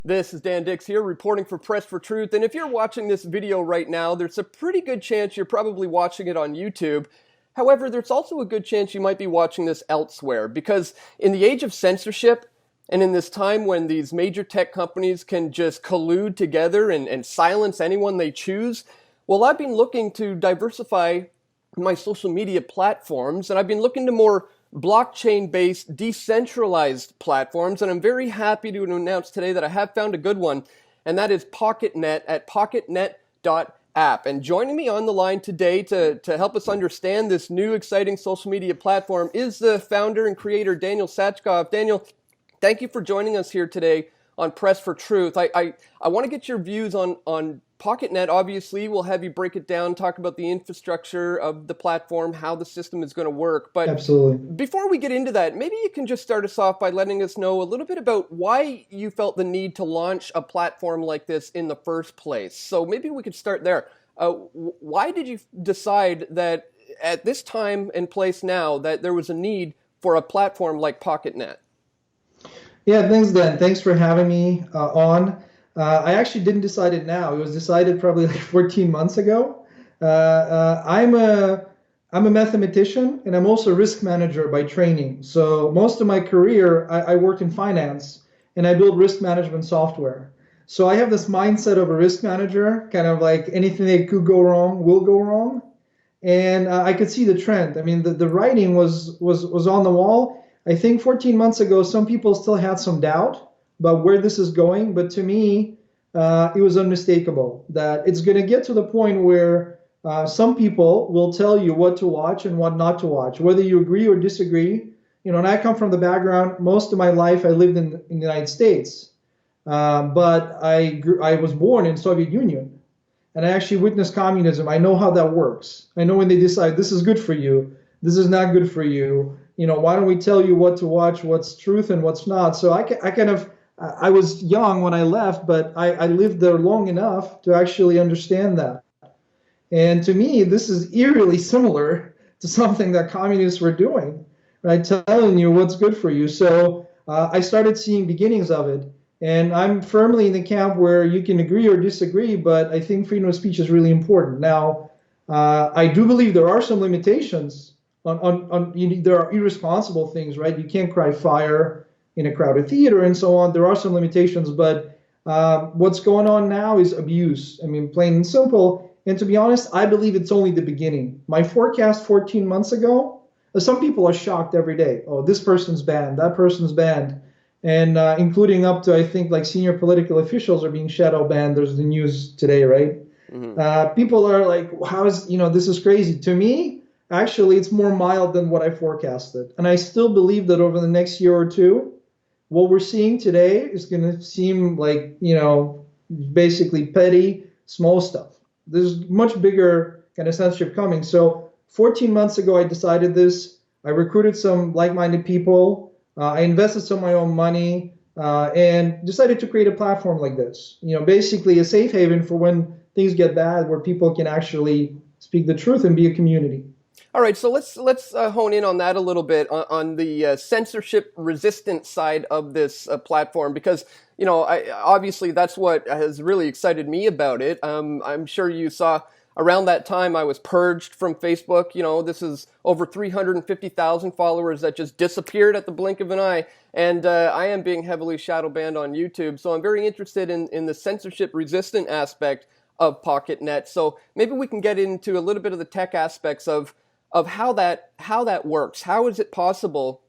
This is Dan Dix here, reporting for Press for Truth. And if you're watching this video right now, there's a pretty good chance you're probably watching it on YouTube. However, there's also a good chance you might be watching this elsewhere, because in the age of censorship, and in this time when these major tech companies can just collude together and silence anyone they choose, well, I've been looking to diversify my social media platforms, and I've been looking to more blockchain-based, decentralized platforms, and I'm very happy to announce today that I have found a good one, and that is Pocketnet at pocketnet.app. And joining me on the line today to help us understand this new exciting social media platform is the founder and creator, Daniel Satchkov. Daniel, thank you for joining us here today on Press for Truth. I want to get your views on Pocketnet. Obviously, we'll have you break it down, talk about the infrastructure of the platform, how the system is going to work. But absolutely, before we get into that, maybe you can just start us off by letting us know a little bit about why you felt the need to launch a platform like this in the first place. So maybe we could start there. Why did you decide that at this time and place now that there was a need for a platform like Pocketnet? Yeah, thanks, Dan. Thanks for having me on. I actually didn't decide it now. It was decided probably like 14 months ago. I'm a mathematician, and I'm also a risk manager by training. So most of my career, I worked in finance, and I built risk management software. So I have this mindset of a risk manager, kind of like anything that could go wrong will go wrong. And I could see the trend. I mean, the writing was on the wall. I think 14 months ago, some people still had some doubt about where this is going. But to me, it was unmistakable that it's going to get to the point where some people will tell you what to watch and what not to watch, whether you agree or disagree. You know, and I come from the background, most of my life I lived in the United States, but I was born in Soviet Union, and I actually witnessed communism. I know how that works. I know when they decide this is good for you, this is not good for you. You know, why don't we tell you what to watch, what's truth and what's not? So I was young when I left, but I lived there long enough to actually understand that. And to me, this is eerily similar to something that communists were doing, right? Telling you what's good for you. So I started seeing beginnings of it. And I'm firmly in the camp where you can agree or disagree, but I think freedom of speech is really important. Now, I do believe there are some limitations there are irresponsible things, right? You can't cry fire in a crowded theater and so on. There are some limitations, but what's going on now is abuse. I mean, plain and simple. And to be honest, I believe it's only the beginning. My forecast 14 months ago, some people are shocked every day. Oh, this person's banned, that person's banned. And including up to, I think, like senior political officials are being shadow banned. There's the news today, right? Mm-hmm. People are like, this is crazy. To me, actually, it's more mild than what I forecasted. And I still believe that over the next year or two, what we're seeing today is going to seem like, basically petty, small stuff. There's much bigger kind of censorship coming. So 14 months ago, I decided this. I recruited some like-minded people. I invested some of my own money and decided to create a platform like this. Basically a safe haven for when things get bad, where people can actually speak the truth and be a community. All right, so let's hone in on that a little bit on the censorship resistant side of this platform, because obviously that's what has really excited me about it. I'm sure you saw around that time I was purged from Facebook. This is over 350,000 followers that just disappeared at the blink of an eye, and I am being heavily shadow banned on YouTube. So I'm very interested in the censorship resistant aspect of Pocketnet. So maybe we can get into a little bit of the tech aspects of how that works. How is it possible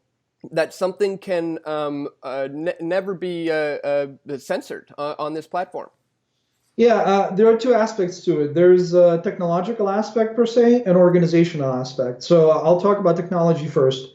that something can never be censored on this platform? Yeah, there are two aspects to it. There's a technological aspect per se, and organizational aspect. So I'll talk about technology first.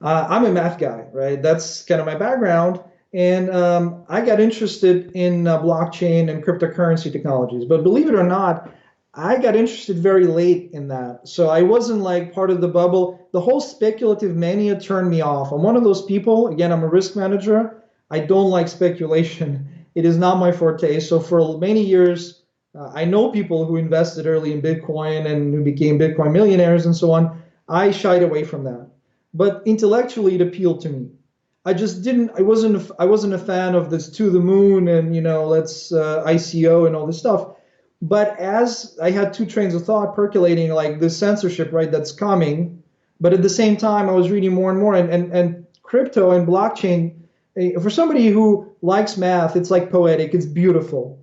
I'm a math guy, right? That's kind of my background. And I got interested in blockchain and cryptocurrency technologies. But believe it or not, I got interested very late in that. So I wasn't like part of the bubble. The whole speculative mania turned me off. I'm one of those people, again, I'm a risk manager. I don't like speculation. It is not my forte. So for many years, I know people who invested early in Bitcoin and who became Bitcoin millionaires and so on. I shied away from that. But intellectually, it appealed to me. I just didn't. I wasn't a fan of this to the moon and let's ICO and all this stuff. But as I had two trains of thought percolating, like the censorship, right, that's coming. But at the same time, I was reading more and more, and crypto and blockchain. For somebody who likes math, it's like poetic. It's beautiful.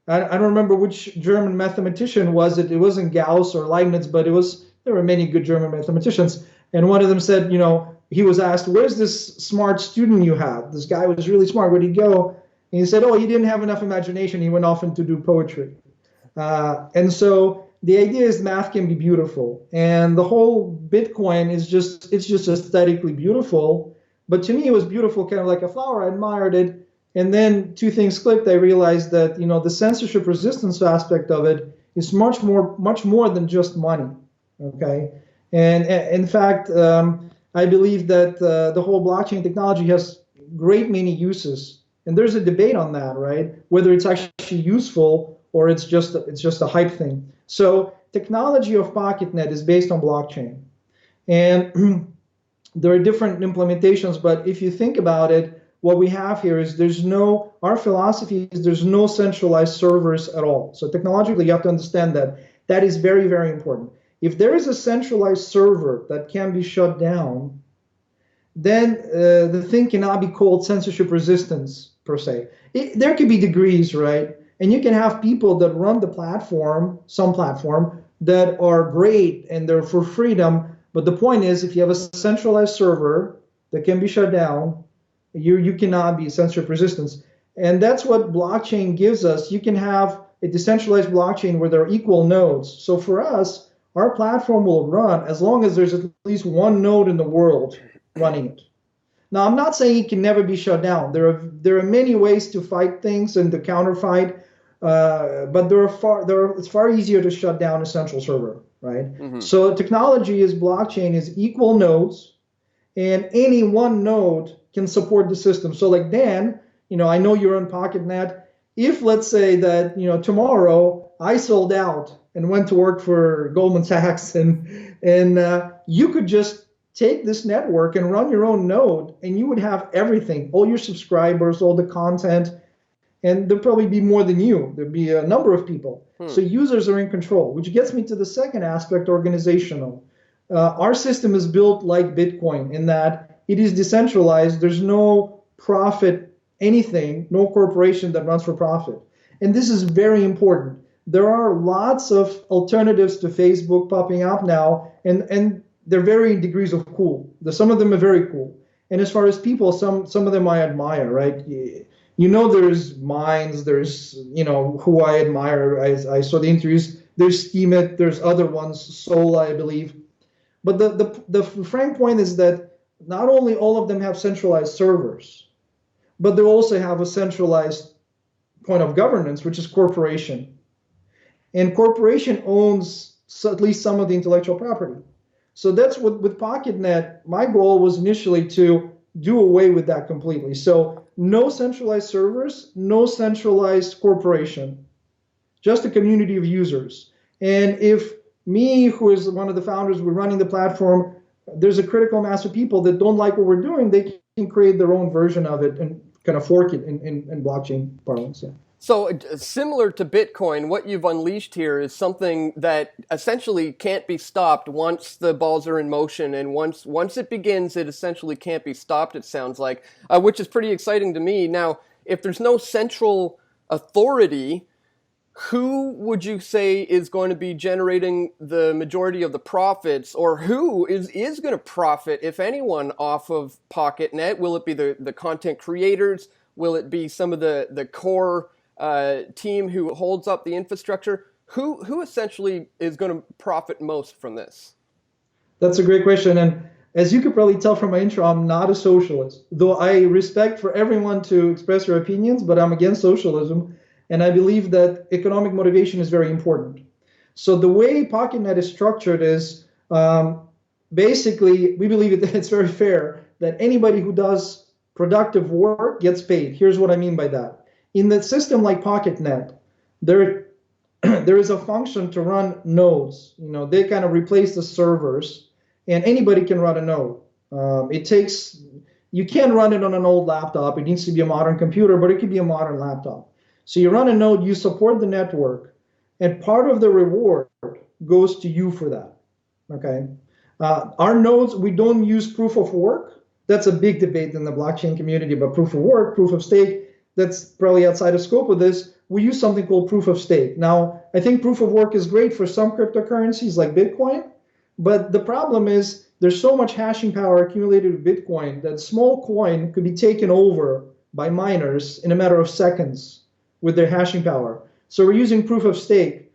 I don't remember which German mathematician was it. It wasn't Gauss or Leibniz, but there were many good German mathematicians. And one of them said, he was asked, where's this smart student you have? This guy was really smart. Where'd he go? And he said, oh, he didn't have enough imagination. He went off to do poetry. And so the idea is math can be beautiful. And the whole Bitcoin it's just aesthetically beautiful. But to me, it was beautiful, kind of like a flower. I admired it. And then two things clicked. I realized that, the censorship resistance aspect of it is much more than just money. Okay. And in fact, I believe that the whole blockchain technology has great many uses, and there's a debate on that, right? Whether it's actually useful or it's just a hype thing. So technology of Pocketnet is based on blockchain, and there are different implementations. But if you think about it, what we have here is our philosophy is there's no centralized servers at all. So technologically, you have to understand that. That is very, very important. If there is a centralized server that can be shut down, then the thing cannot be called censorship resistance per se. There could be degrees, right? And you can have people that run the platform, some platform, that are great and they're for freedom. But the point is, if you have a centralized server that can be shut down, you cannot be censorship resistance. And that's what blockchain gives us. You can have a decentralized blockchain where there are equal nodes. So for us, our platform will run as long as there's at least one node in the world running it. Now, I'm not saying it can never be shut down. There are many ways to fight things and to counterfight, but it's far easier to shut down a central server, right? Mm-hmm. So technology is blockchain is equal nodes, and any one node can support the system. So like Dan, I know you're on Pocketnet. If let's say that tomorrow I sold out and went to work for Goldman Sachs, and you could just take this network and run your own node, and you would have everything, all your subscribers, all the content, and there'd probably be more than you. There'd be a number of people. So users are in control, which gets me to the second aspect, organizational. Our system is built like Bitcoin in that it is decentralized. There's no profit, anything, no corporation that runs for profit. And this is very important. There are lots of alternatives to Facebook popping up now, and they're varying degrees of cool. Some of them are very cool. And as far as people, some of them I admire, right? There's Minds, there's, who I admire. I saw the interviews. There's Steemit, there's other ones, Sol, I believe. But the frank point is that not only all of them have centralized servers, but they also have a centralized point of governance, which is corporation. And corporation owns at least some of the intellectual property. So that's what with Pocketnet, my goal was initially to do away with that completely. So no centralized servers, no centralized corporation, just a community of users. And if me, who is one of the founders, we're running the platform, there's a critical mass of people that don't like what we're doing, they can create their own version of it and kind of fork it in blockchain parlance. Yeah. So similar to Bitcoin, what you've unleashed here is something that essentially can't be stopped once the balls are in motion, and once it begins, it essentially can't be stopped, it sounds like, which is pretty exciting to me. Now, if there's no central authority, who would you say is going to be generating the majority of the profits, or who is going to profit, if anyone, off of Pocketnet? Will it be the content creators? Will it be some of the core team who holds up the infrastructure? Who essentially is going to profit most from this? That's a great question. And as you could probably tell from my intro, I'm not a socialist, though I respect for everyone to express their opinions, but I'm against socialism. And I believe that economic motivation is very important. So the way Pocketnet is structured is basically, we believe that it's very fair that anybody who does productive work gets paid. Here's what I mean by that. In the system like Pocketnet, there is a function to run nodes. They kind of replace the servers, and anybody can run a node. you can't run it on an old laptop. It needs to be a modern computer, but it could be a modern laptop. So you run a node, you support the network, and part of the reward goes to you for that. Okay. Our nodes, we don't use proof of work. That's a big debate in the blockchain community about proof of work, proof of stake. That's probably outside of scope of this. We use something called proof of stake. Now, I think proof of work is great for some cryptocurrencies like Bitcoin, but the problem is there's so much hashing power accumulated with Bitcoin that small coin could be taken over by miners in a matter of seconds with their hashing power. So we're using proof of stake.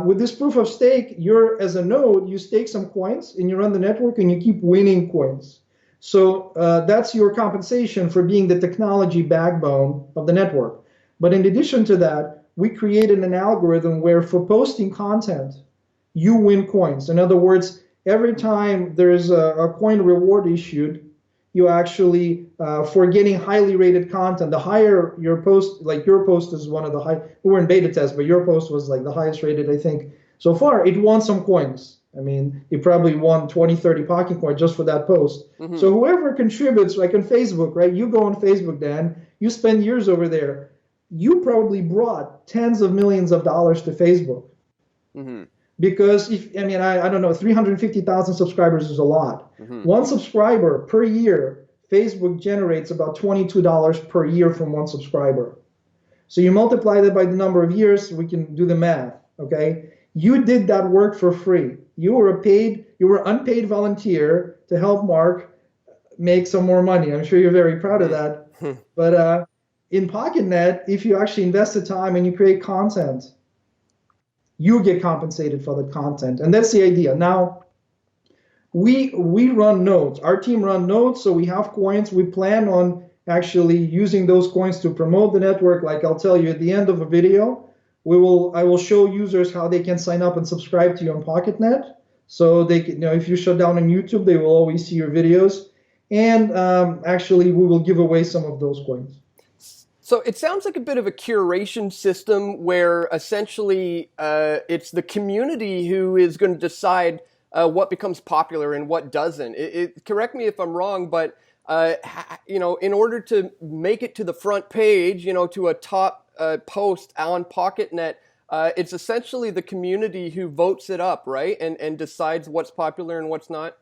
With this proof of stake, you're, as a node, you stake some coins and you run the network and you keep winning coins. So that's your compensation for being the technology backbone of the network. But in addition to that, we created an algorithm where for posting content, you win coins. In other words, every time there's a coin reward issued, you actually, for getting highly rated content, the higher your post, like your post is one of the high, we were in beta test, but your post was like the highest rated, I think, so far. It won some coins. I mean, it probably won 20, 30 Pocketcoin just for that post. Mm-hmm. So whoever contributes, like on Facebook, right? You go on Facebook, Dan, you spend years over there. You probably brought tens of millions of dollars to Facebook. Mm-hmm. Because if, I mean, I don't know, 350,000 subscribers is a lot. Mm-hmm. One subscriber per year, Facebook generates about $22 per year from one subscriber. So you multiply that by the number of years, we can do the math, okay? You did that work for free. You were unpaid volunteer to help Mark make some more money. I'm sure you're very proud of that. But in Pocketnet, if you actually invest the time and you create content, you get compensated for the content. And that's the idea. Now, we run nodes. Our team run nodes, so we have coins. We plan on actually using those coins to promote the network. Like I'll tell you at the end of a video, I will show users how they can sign up and subscribe to you on Pocketnet. So they can, if you shut down on YouTube, they will always see your videos. And actually, we will give away some of those coins. So it sounds like a bit of a curation system where essentially it's the community who is going to decide what becomes popular and what doesn't. Correct me if I'm wrong, but in order to make it to the front page, to a top post on Pocketnet, it's essentially the community who votes it up, right? And decides what's popular and what's not?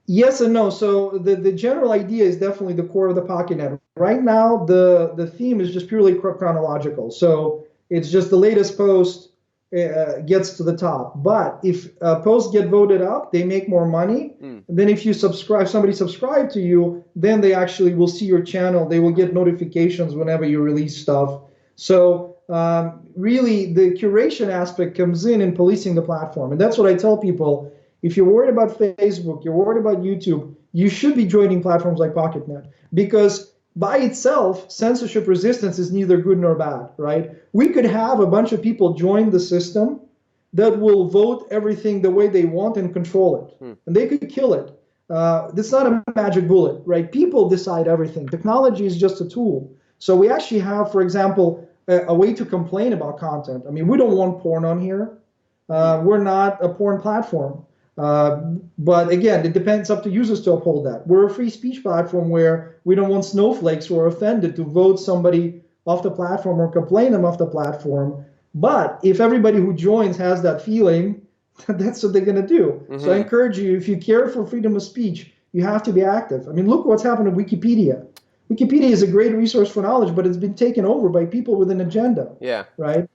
Yes and no. So the general idea is definitely the core of the Pocketnet. Right now, the theme is just purely chronological. So it's just the latest post gets to the top. But if posts get voted up, they make more money. And then if you somebody subscribe to you, then they actually will see your channel. They will get notifications whenever you release stuff. So really, the curation aspect comes in policing the platform. And that's what I tell people. If you're worried about Facebook, you're worried about YouTube, you should be joining platforms like Pocketnet, because by itself, censorship resistance is neither good nor bad, right? We could have a bunch of people join the system that will vote everything the way they want and control it, and they could kill it. It's not a magic bullet, right? People decide everything. Technology is just a tool. So we actually have, for example, a way to complain about content. I mean, we don't want porn on here. We're not a porn platform. But again, it depends up to users to uphold that. We're a free speech platform where we don't want snowflakes who are offended to vote somebody off the platform or complain them off the platform. But if everybody who joins has that feeling, that's what they're going to do. Mm-hmm. So I encourage you, if you care for freedom of speech, you have to be active. I mean, look what's happened to Wikipedia. Wikipedia is a great resource for knowledge, but it's been taken over by people with an agenda. Yeah. Right?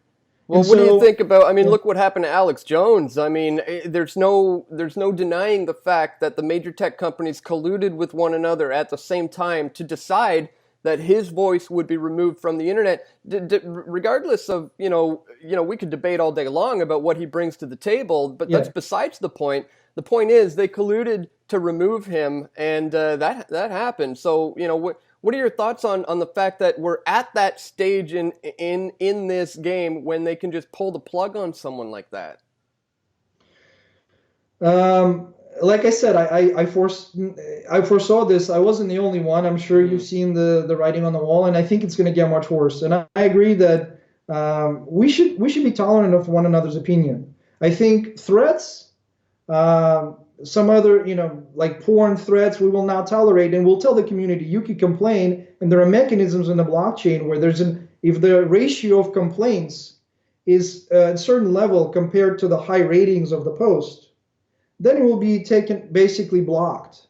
Well, what do you think about, I mean, look what happened to Alex Jones. I mean, there's no denying the fact that the major tech companies colluded with one another at the same time to decide that his voice would be removed from the internet. Regardless of, we could debate all day long about what he brings to the table, but that's besides the point. The point is they colluded to remove him, and that happened. So, what are your thoughts on the fact that we're at that stage in this game when they can just pull the plug on someone like that? Like I said, I foresaw this. I wasn't the only one. I'm sure you've seen the writing on the wall, and I think it's going to get much worse. And I agree that we should be tolerant of one another's opinion. I think threats, some other, like porn threats, we will not tolerate, and we'll tell the community you can complain. And there are mechanisms in the blockchain where if the ratio of complaints is at a certain level compared to the high ratings of the post, then it will be basically blocked.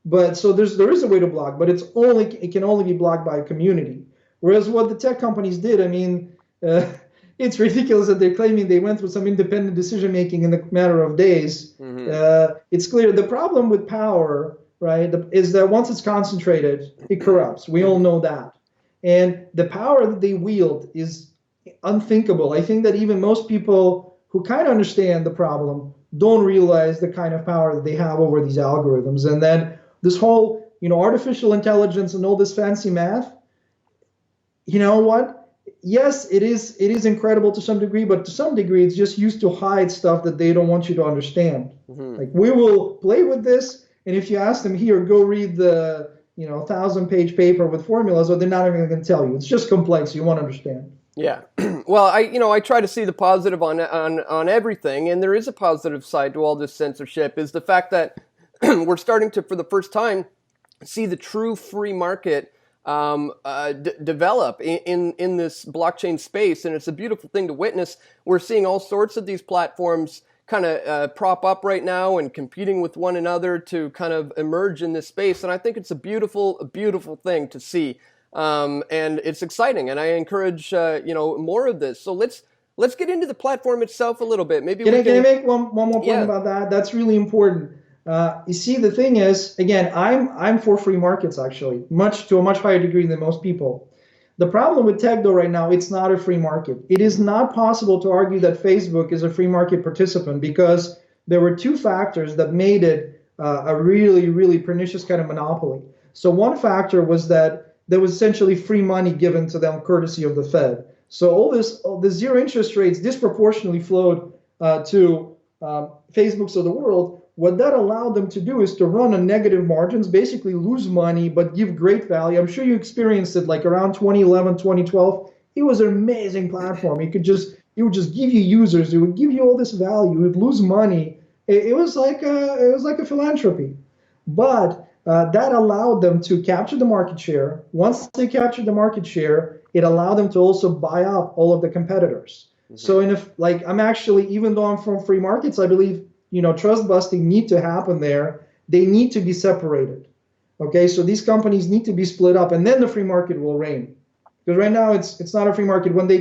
But so there is a way to block, but it can only be blocked by a community. Whereas what the tech companies did, I mean, it's ridiculous that they're claiming they went through some independent decision making in a matter of days. It's clear the problem with power, right, is that once it's concentrated, it corrupts. We all know that. And the power that they wield is unthinkable. I think that even most people who kind of understand the problem don't realize the kind of power that they have over these algorithms. And then this whole, artificial intelligence and all this fancy math, you know what? Yes, it is incredible to some degree, but to some degree, it's just used to hide stuff that they don't want you to understand. Like, we will play with this, and if you ask them, here, go read the 1,000-page paper with formulas, or they're not even going to tell you. It's just complex. You won't understand. Yeah. Well, I try to see the positive on everything, and there is a positive side to all this censorship, is the fact that we're starting to, for the first time, see the true free market develop in this blockchain space, and it's a beautiful thing to witness. We're seeing all sorts of these platforms kind of prop up right now and competing with one another to kind of emerge in this space, and I think it's a beautiful thing to see, and it's exciting, and I encourage more of this. So let's get into the platform itself a little bit. Maybe can I make one more point about that? That's really important. You see, the thing is, again, I'm for free markets, actually, to a much higher degree than most people. The problem with tech, though, right now, it's not a free market. It is not possible to argue that Facebook is a free market participant, because there were two factors that made it a really, really pernicious kind of monopoly. So one factor was that there was essentially free money given to them courtesy of the Fed. So all the zero interest rates disproportionately flowed to Facebooks of the world. What that allowed them to do is to run on negative margins, basically lose money, but give great value. I'm sure you experienced it like around 2011, 2012. It was an amazing platform. It would just give you users. It would give you all this value. You would lose money. It was like a philanthropy. But that allowed them to capture the market share. Once they captured the market share, it allowed them to also buy up all of the competitors. So I'm actually, even though I'm from free markets, I believe trust busting need to happen there. They need to be separated. Okay, so these companies need to be split up, and then the free market will reign. Because right now it's not a free market. When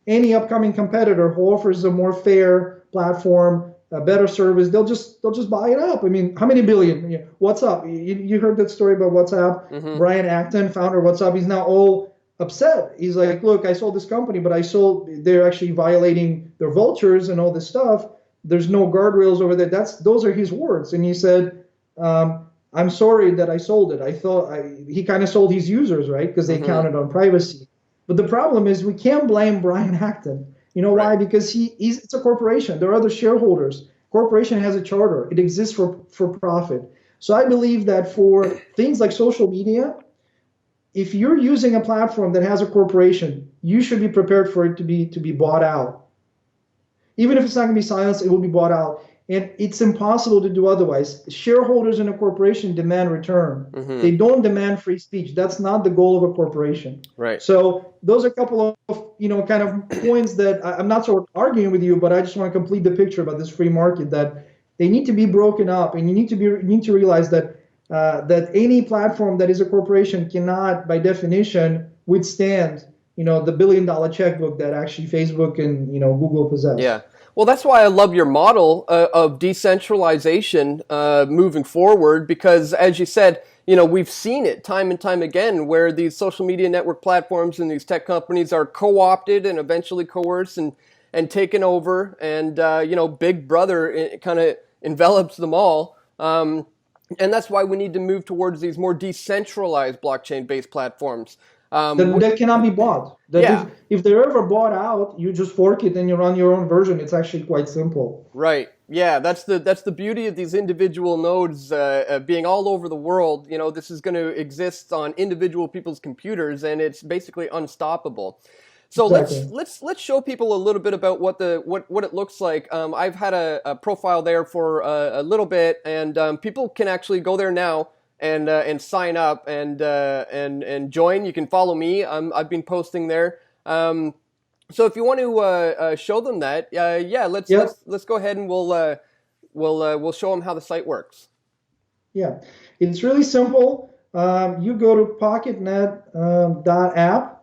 any upcoming competitor who offers a more fair platform, a better service, they'll just buy it up. I mean, how many billion? WhatsApp. You heard that story about WhatsApp? Brian Acton, founder of WhatsApp, he's now all upset. He's like, look, I sold this company, but they're actually violating their vultures and all this stuff. There's no guardrails over there. Those are his words. And he said, I'm sorry that I sold it. He kind of sold his users, right? Because they counted on privacy. But the problem is we can't blame Brian Acton. You know why? Because it's a corporation. There are other shareholders. Corporation has a charter. It exists for profit. So I believe that for things like social media, if you're using a platform that has a corporation, you should be prepared for it to be bought out. Even if it's not going to be silenced, it will be bought out. And it's impossible to do otherwise. Shareholders in a corporation demand return. They don't demand free speech. That's not the goal of a corporation. Right. So those are a couple of, kind of points that I'm not sort of arguing with you, but I just want to complete the picture about this free market, that they need to be broken up. And you need to realize that that any platform that is a corporation cannot, by definition, withstand the $1 billion checkbook that actually Facebook and Google possess. Yeah. Well, that's why I love your model of decentralization moving forward, because as you said, we've seen it time and time again where these social media network platforms and these tech companies are co-opted and eventually coerced and taken over, and Big Brother kind of envelops them all. And that's why we need to move towards these more decentralized blockchain-based platforms. That cannot be bought. If they're ever bought out, you just fork it and you run your own version. It's actually quite simple. Right. Yeah, that's the beauty of these individual nodes being all over the world. This is going to exist on individual people's computers, and it's basically unstoppable. So Exactly. let's show people a little bit about what it looks like. I've had a profile there for a little bit, and people can actually go there now and sign up and join. You can follow me. I've been posting there. So if you want to show them that, yeah, Yep. let's go ahead and we'll show them how the site works. Yeah. It's really simple. You go to pocketnet.app.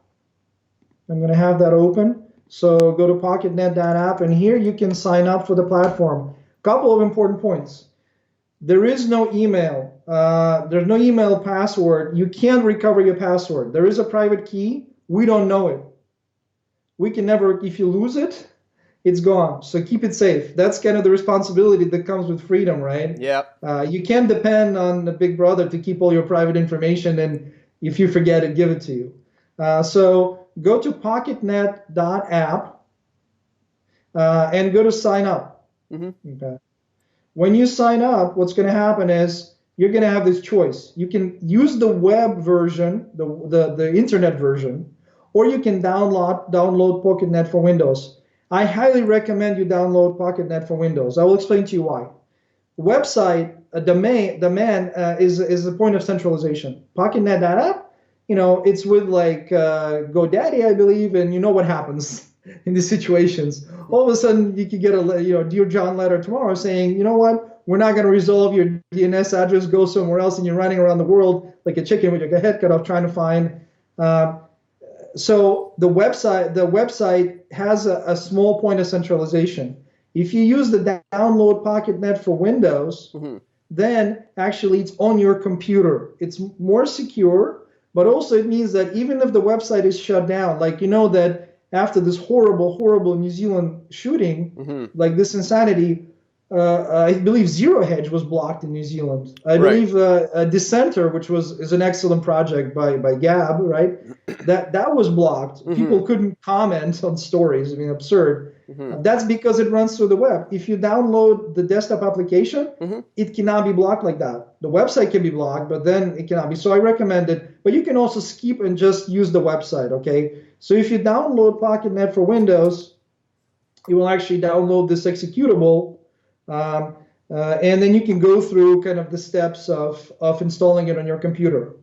I'm going to have that open. So go to pocketnet.app, and here you can sign up for the platform. Couple of important points. There is no email. There's no email password. You can't recover your password. There is a private key. We don't know it. We can never, if you lose it, it's gone. So keep it safe. That's kind of the responsibility that comes with freedom, right? Yeah. You can't depend on the big brother to keep all your private information, and if you forget it, give it to you. So go to pocketnet.app and go to sign up. Mm-hmm. Okay. When you sign up, what's going to happen is you're going to have this choice. You can use the web version, the internet version, or you can download Pocketnet for Windows. I highly recommend you download Pocketnet for Windows. I will explain to you why. Website, domain is the point of centralization. Pocketnet.app, it's with like GoDaddy, I believe, and you know what happens in these situations. All of a sudden, you could get a Dear John letter tomorrow saying, you know what, we're not going to resolve your DNS address, go somewhere else, and you're running around the world like a chicken with your head cut off trying to find. So the website has a small point of centralization. If you use the download Pocketnet for Windows, then actually it's on your computer. It's more secure, but also it means that even if the website is shut down, like that after this horrible New Zealand shooting, like this insanity, I believe Zero Hedge was blocked in New Zealand. I believe Dissenter, which is an excellent project by Gab, right? That was blocked. People couldn't comment on stories. I mean, absurd. That's because it runs through the web. If you download the desktop application, it cannot be blocked like that. The website can be blocked, but then it cannot be. So I recommend it. But you can also skip and just use the website, okay? So if you download Pocketnet for Windows, you will actually download this executable, and then you can go through kind of the steps of installing it on your computer.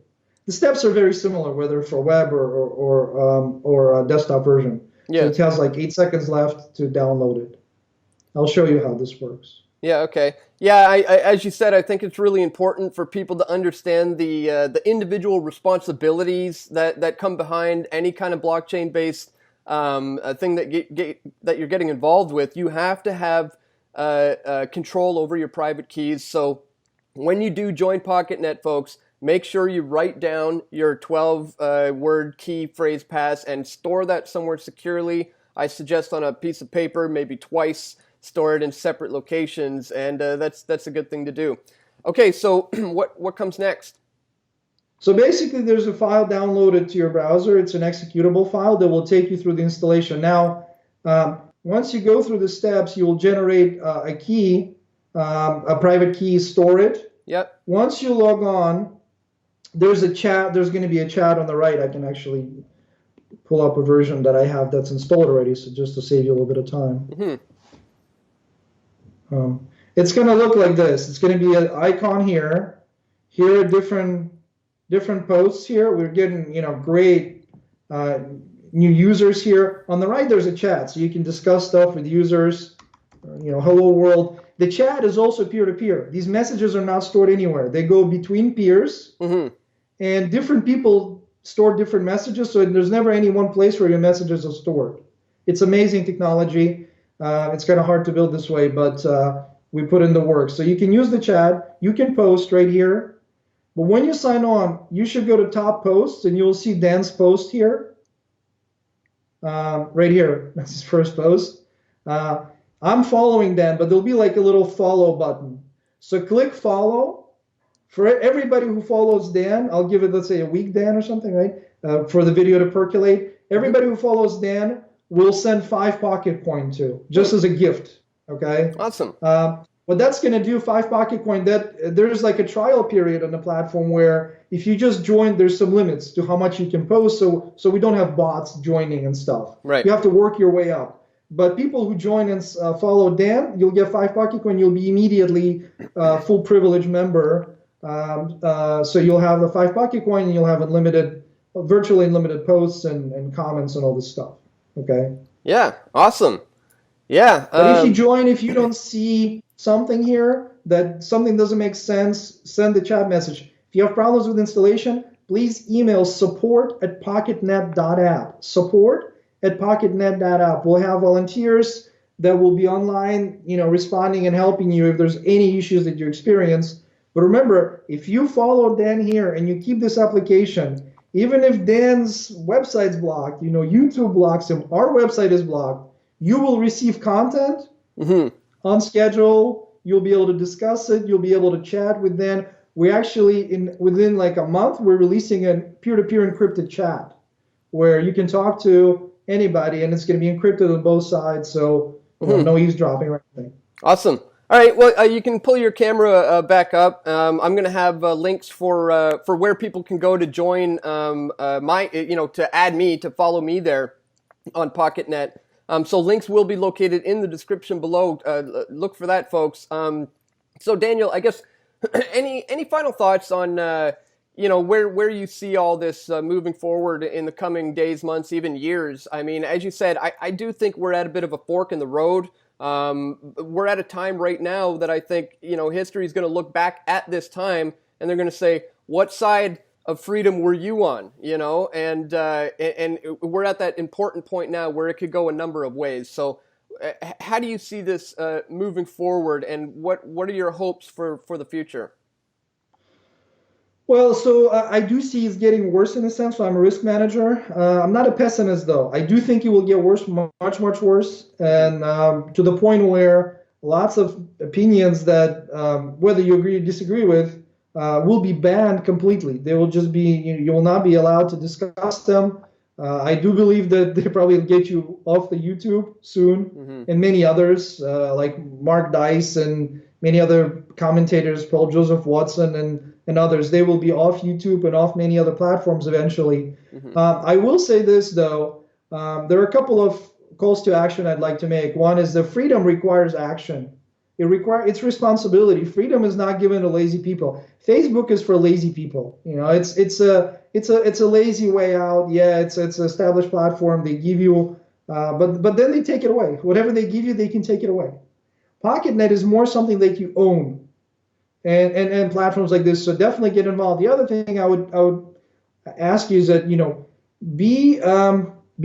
The steps are very similar, whether for web or a desktop version. Yeah. So it has like 8 seconds left to download it. I'll show you how this works. Yeah. Okay. Yeah. I as you said, I think it's really important for people to understand the individual responsibilities that come behind any kind of blockchain-based thing that you're getting involved with. You have to have control over your private keys. So when you do join Pocketnet, folks, make sure you write down your 12-word key phrase pass and store that somewhere securely. I suggest on a piece of paper, maybe twice. Store it in separate locations, and that's a good thing to do. Okay, so what comes next? So basically, there's a file downloaded to your browser. It's an executable file that will take you through the installation. Now, once you go through the steps, you will generate a key, a private key, store it. Yep. Once you log on, there's a chat. There's going to be a chat on the right. I can actually pull up a version that I have that's installed already, so just to save you a little bit of time. It's going to look like this. It's going to be an icon here. Here are different posts here. We're getting great new users here. On the right, there's a chat, so you can discuss stuff with users. Hello world. The chat is also peer-to-peer. These messages are not stored anywhere. They go between peers, and different people store different messages, so there's never any one place where your messages are stored. It's amazing technology. It's kind of hard to build this way, but we put in the work. So you can use the chat. You can post right here. But when you sign on, you should go to top posts, and you'll see Dan's post here. Right here. That's his first post. I'm following Dan, but there'll be like a little follow button. So click follow. For everybody who follows Dan, I'll give it, let's say, a week, Dan, or something, right? For the video to percolate. Everybody who follows Dan, we'll send 5 Pocketcoin to, just as a gift, okay? Awesome. what that's going to do, 5Pocketcoin, that there's like a trial period on the platform where if you just join, there's some limits to how much you can post. So we don't have bots joining and stuff. Right. You have to work your way up. But people who join and follow Dan, you'll get 5Pocketcoin. You'll be immediately full privilege member. So you'll have the 5Pocketcoin and you'll have virtually unlimited posts and comments and all this stuff. Okay. Yeah. Awesome. Yeah. But if you join, if you don't see something here, that something doesn't make sense, send the chat message. If you have problems with installation, please email support@pocketnet.app. Support@pocketnet.app. We'll have volunteers that will be online, responding and helping you if there's any issues that you experience. But remember, if you follow Dan here and you keep this application, even if Dan's website's blocked, YouTube blocks him, our website is blocked, you will receive content on schedule. You'll be able to discuss it. You'll be able to chat with Dan. We actually, within like a month, we're releasing a peer-to-peer encrypted chat where you can talk to anybody, and it's going to be encrypted on both sides, so no eavesdropping or anything. Awesome. All right. Well, you can pull your camera back up. I'm going to have links for where people can go to join to add me, to follow me there on Pocketnet. So links will be located in the description below. Look for that, folks. So Daniel, I guess any final thoughts on where you see all this moving forward in the coming days, months, even years? I mean, as you said, I do think we're at a bit of a fork in the road. We're at a time right now that I think history is going to look back at this time and they're going to say, what side of freedom were you on, and we're at that important point now where it could go a number of ways. So how do you see this moving forward, and what are your hopes for the future? Well, so I do see it's getting worse in a sense. So I'm a risk manager. I'm not a pessimist, though. I do think it will get worse, much, much worse, and to the point where lots of opinions that, whether you agree or disagree with, will be banned completely. They will just be, you will not be allowed to discuss them. I do believe that they probably get you off the YouTube soon, and many others, like Mark Dice and many other commentators, Paul Joseph Watson and others. They will be off YouTube and off many other platforms eventually. I will say this, though. There are a couple of calls to action I'd like to make. One is that freedom requires action. It's responsibility. Freedom is not given to lazy people. Facebook is for lazy people. It's a lazy way out. Yeah, it's an established platform. They give you, but then they take it away. Whatever they give you, they can take it away. Pocketnet is more something that you own, and platforms like this. So definitely get involved. The other thing I would ask you is that be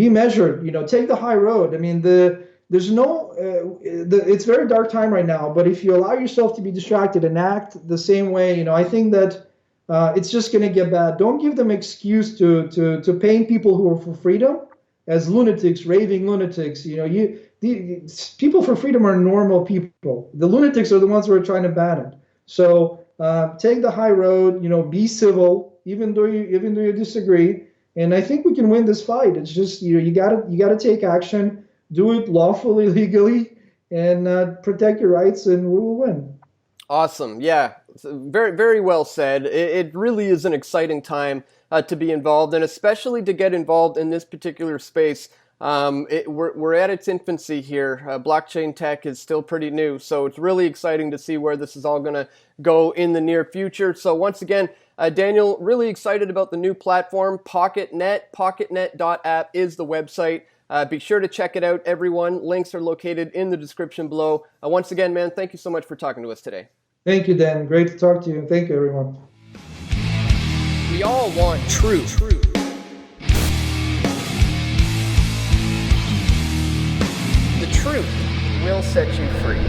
measured. Take the high road. I mean it's a very dark time right now, but if you allow yourself to be distracted and act the same way, I think that it's just going to get bad. Don't give them excuse to paint people who are for freedom as lunatics, raving lunatics. People for freedom are normal people. The lunatics are the ones who are trying to ban it. So take the high road. Be civil, even though you disagree. And I think we can win this fight. It's just you gotta take action. Do it lawfully, legally, and protect your rights, and we will win. Awesome. Yeah, very, very well said. It really is an exciting time to be involved, and especially to get involved in this particular space. We're at its infancy here. Blockchain tech is still pretty new, so it's really exciting to see where this is all going to go in the near future. So once again, Daniel, really excited about the new platform, Pocketnet. Pocketnet.app is the website. Be sure to check it out, everyone. Links are located in the description below. Once again, man, thank you so much for talking to us today. Thank you, Dan. Great to talk to you. Thank you, everyone. We all want truth. The truth will set you free.